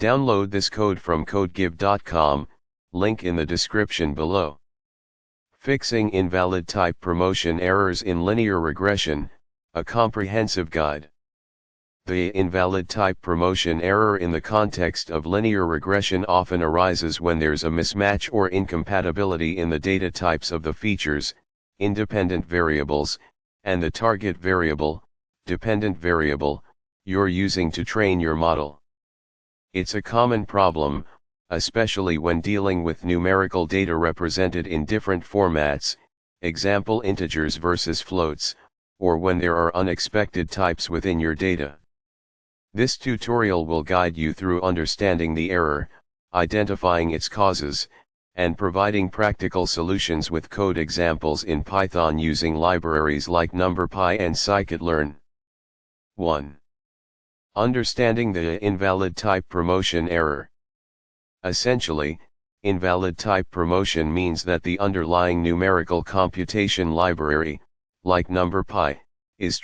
Download this code from codegive.com, link in the description below. Fixing invalid type promotion errors in linear regression, a comprehensive guide. The invalid type promotion error in the context of linear regression often arises when there's a mismatch or incompatibility in the data types of the features, independent variables, and the target variable, dependent variable, you're using to train your model. It's a common problem, especially when dealing with numerical data represented in different formats, example integers versus floats, or when there are unexpected types within your data. This tutorial will guide you through understanding the error, identifying its causes, and providing practical solutions with code examples in Python using libraries like NumPy and scikit-learn. 1. Understanding the invalid type promotion error. Essentially, invalid type promotion means that the underlying numerical computation library, like NumPy, is